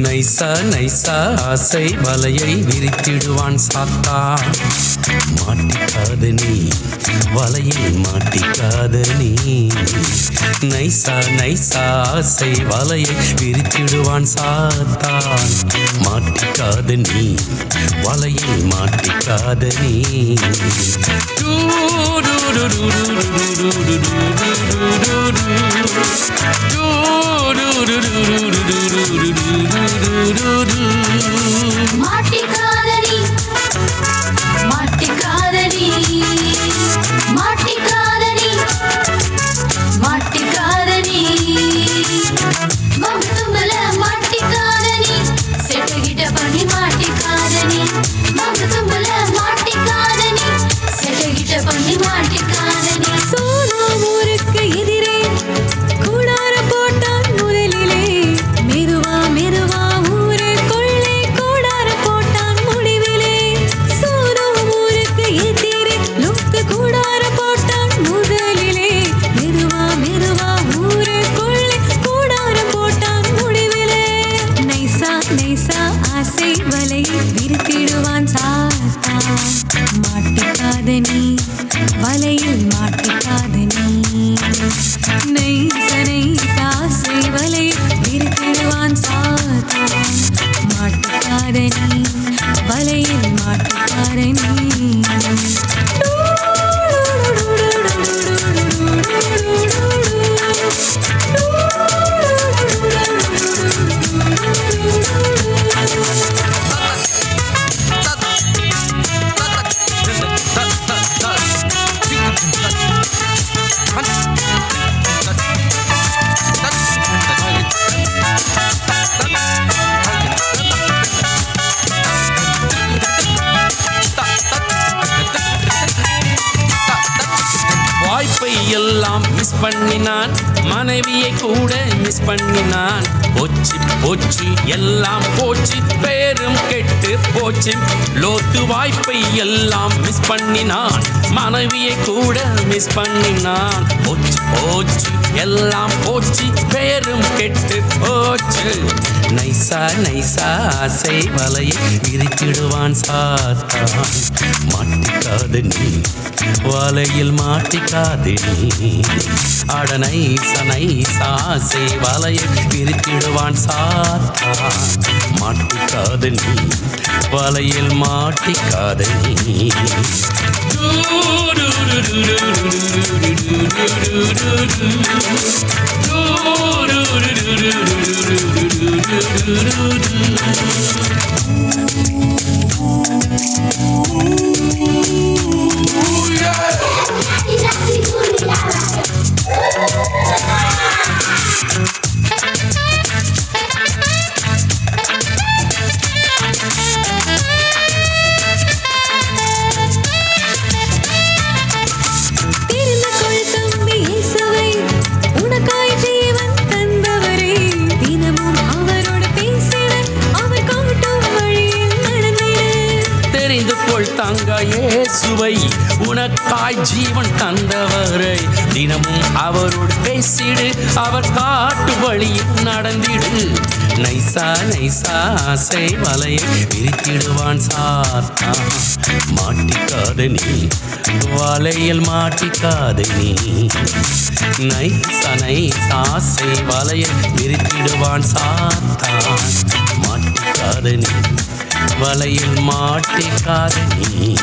நைசா நைசா ஆசை வலையை விரித்திடுவான் சாத்தான். மாட்டிக்காத நீ வலையில் மாட்டிக்காத நீ. நைசா நைசா ஆசை வலையை விரித்திடுவான் சாத்தான். மாட்டிக்காத நீ வலையில் மாட்டிக்காத நீ. மாட்டிக்காதனி மாட்டிக்காதனி மாட்டிக்காதனி மாட்டிக்காதனி மம்தும்பல மாட்டிக்காதனி செட்டகிட்ட பண்ணி மாட்டிக்காதனி மம்தும்பல மாட்டிக்காதனி செட்டகிட்ட பண்ணி மாட்டிக்காதனி. சோனா ஊருக்கு எதிரே கூடார போட்டான் முதலிலே மெதுவா மெதுவா ஊரை கொள்ளை கூடார போட்டான் முடிவிலே. சோனா ஊருக்கு எதிரே லோக்கு கூடார போட்டான் முதலிலே மெதுவா மெதுவா ஊரை கொள்ளை கூடார போட்டான் முடிவிலே. நைசா நைசா ஆசை வலையை விரித்திடுவான் சாத்தான். மாட்டிக்காத நீ வலையில் மாட்டிக்காத நீ. நைசா நைசா ஆசை வலையை விரித்திடுவான் சாத்தான். மாட்டிக்காத நீ வலையில் மாட்டிக்காத நீ. வாய்ப்பை எல்லாம் மிஸ் பண்ணினான், மனைவியை கூட மிஸ் பண்ணினான். போச்சு போச்சு எல்லாம் போச்சு, பேரும் கெட்டு போச்சு. லோத்து வாய்ப்பை எல்லாம் மிஸ் பண்ணினான், மனைவியை கூட மிஸ் பண்ணினான். போச்சு போச்சு எல்லாம் போச்சு, பேரும் கெட்டு போச்சு. நைசா நைசா ஆசை வலையை விரித்திடுவான் சாத்தான். மாட்டிக்காத நீ வலையில் மாட்டிக்காத நீ. அட நைசா நைசா ஆசை வலையை விரித்திடுவான் சாத்தான். மாட்டிக்காத நீ வலையில் மாட்டிக்காத நீ. தங்க இயேசுவை உனக்காய் ஜீவன் தந்தவரை தினமும் அவரோடு பேசிடு, அவர் காட்டு வழியில் நடந்திடு. நைசா நைசா ஆசை வலையை விரித்திடுவான் சாத்தான். மாட்டிக்காத நீ வலையில் மாட்டிக்காத நீ. நைசா நைசா ஆசை வலையை விரித்திடுவான் சாத்தான். மாட்டிக்காத நீ வலையில் மாட்டிக்காத நீ.